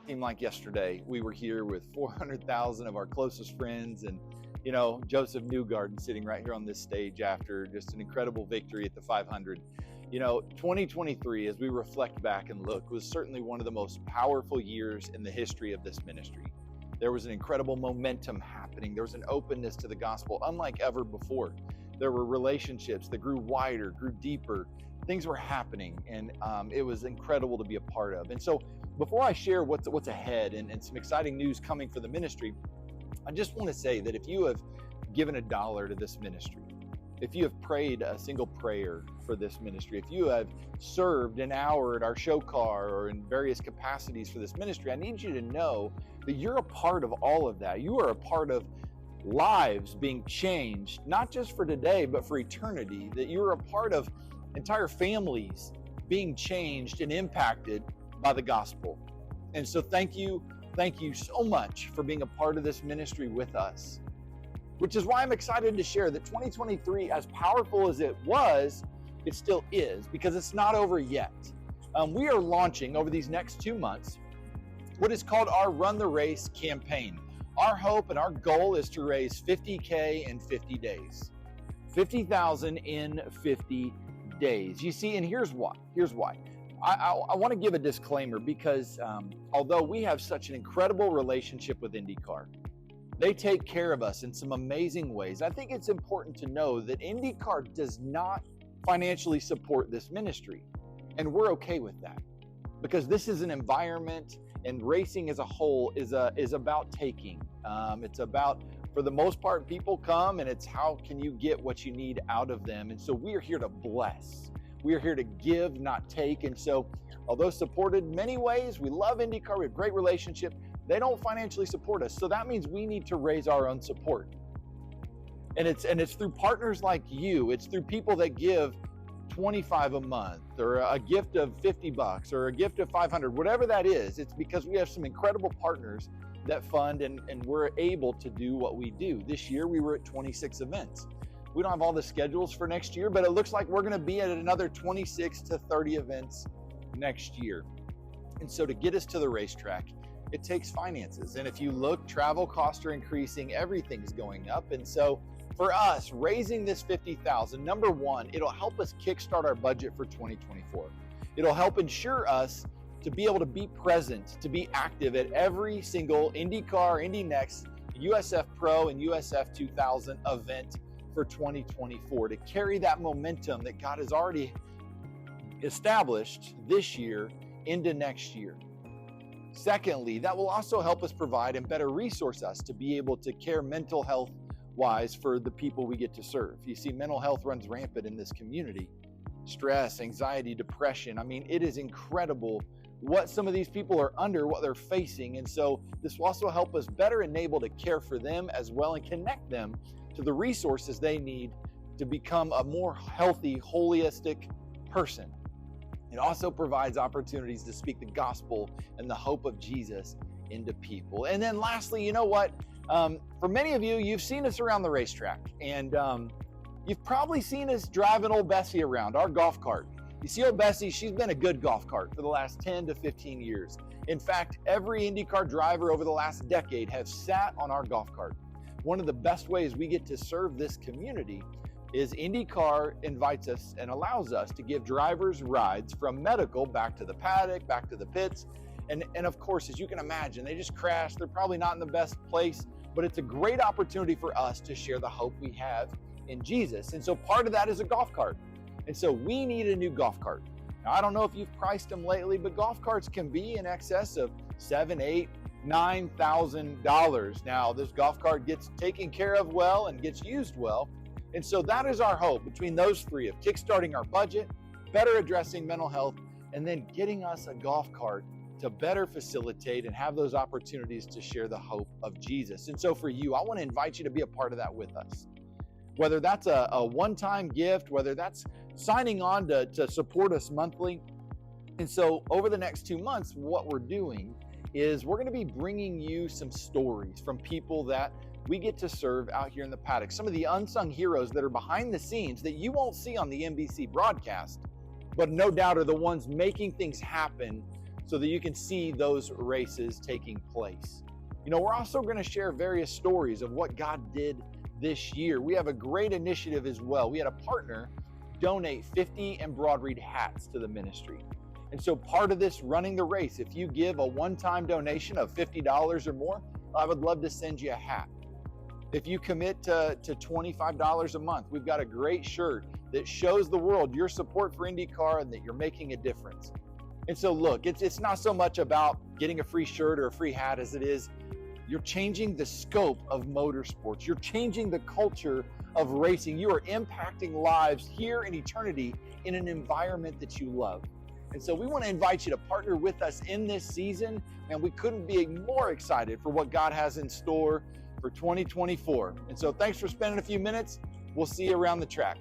seemed like yesterday we were here with 400,000 of our closest friends and, Joseph Newgarden sitting right here on this stage after just an incredible victory at the 500. 2023, as we reflect back and look, was certainly one of the most powerful years in the history of this ministry. There was an incredible momentum happening. There was an openness to the gospel unlike ever before. There were relationships that grew wider, grew deeper. Things were happening, and it was incredible to be a part of. And so before I share what's ahead and some exciting news coming for the ministry, I just want to say that if you have given $1 to this ministry, if you have prayed a single prayer for this ministry, if you have served an hour at our show car or in various capacities for this ministry, I need you to know that you're a part of all of that. You are a part of lives being changed, not just for today, but for eternity, that you're a part of entire families being changed and impacted by the gospel. And so thank you so much for being a part of this ministry with us, which is why I'm excited to share that 2023, as powerful as it was, it still is, because it's not over yet. We are launching over these next 2 months what is called our Run the Race campaign. Our hope and our goal is to raise $50K in 50 days, $50,000 in 50 days. You see, and here's why. I want to give a disclaimer because although we have such an incredible relationship with INDYCAR, they take care of us in some amazing ways. I think it's important to know that INDYCAR does not financially support this ministry, and we're okay with that because this is an environment, and racing as a whole is about taking. It's about, for the most part, people come, and it's how can you get what you need out of them. And so we are here to bless. We are here to give, not take. And so, although supported in many ways, we love INDYCAR, we have a great relationship, they don't financially support us. So that means we need to raise our own support. And it's through partners like you. It's through people that give $25 a month or a gift of $50 or a gift of $500, whatever that is. It's because we have some incredible partners that fund and we're able to do what we do. This year we were at 26 events. We don't have all the schedules for next year, but it looks like we're going to be at another 26 to 30 events next year. And so to get us to the racetrack, it takes finances. And if you look, travel costs are increasing, everything's going up. And so for us, raising this $50,000, number one, it'll help us kickstart our budget for 2024. It'll help ensure us to be able to be present, to be active at every single INDYCAR, IndyNext, USF Pro, and USF 2000 event for 2024, to carry that momentum that God has already established this year into next year. Secondly, that will also help us provide and better resource us to be able to care mental health wise for the people we get to serve. You see, mental health runs rampant in this community. Stress, anxiety, depression. I mean, it is incredible what some of these people are under, what they're facing. And so this will also help us better enable to care for them as well and connect them to the resources they need to become a more healthy, holistic person. It also provides opportunities to speak the gospel and the hope of Jesus into people. And then lastly, you know what? For many of you, you've seen us around the racetrack, and you've probably seen us driving old Bessie around, our golf cart. You see old Bessie, she's been a good golf cart for the last 10 to 15 years. In fact, every INDYCAR driver over the last decade has sat on our golf cart. One of the best ways we get to serve this community is INDYCAR invites us and allows us to give drivers rides from medical back to the paddock, back to the pits. And of course, as you can imagine, they just crashed. They're probably not in the best place, but it's a great opportunity for us to share the hope we have in Jesus. And so part of that is a golf cart. And so we need a new golf cart. Now, I don't know if you've priced them lately, but golf carts can be in excess of $7,000, $8,000, $9,000. Now, this golf cart gets taken care of well and gets used well. And so that is our hope between those three of kickstarting our budget, better addressing mental health, and then getting us a golf cart to better facilitate and have those opportunities to share the hope of Jesus. And so for you, I want to invite you to be a part of that with us. Whether that's a one-time gift, whether that's signing on to support us monthly. And so over the next 2 months, what we're doing is we're going to be bringing you some stories from people that we get to serve out here in the paddock. Some of the unsung heroes that are behind the scenes that you won't see on the NBC broadcast, but no doubt are the ones making things happen so that you can see those races taking place. You know, we're also going to share various stories of what God did this year. We have a great initiative as well. We had a partner donate 50 embroidered hats to the ministry. And so part of this running the race, if you give a one-time donation of $50 or more, I would love to send you a hat. If you commit to $25 a month, we've got a great shirt that shows the world your support for INDYCAR and that you're making a difference. And so look, it's not so much about getting a free shirt or a free hat as it is you're changing the scope of motorsports. You're changing the culture of racing. You are impacting lives here in eternity in an environment that you love. And so we want to invite you to partner with us in this season, and we couldn't be more excited for what God has in store for 2024. And so thanks for spending a few minutes. We'll see you around the track.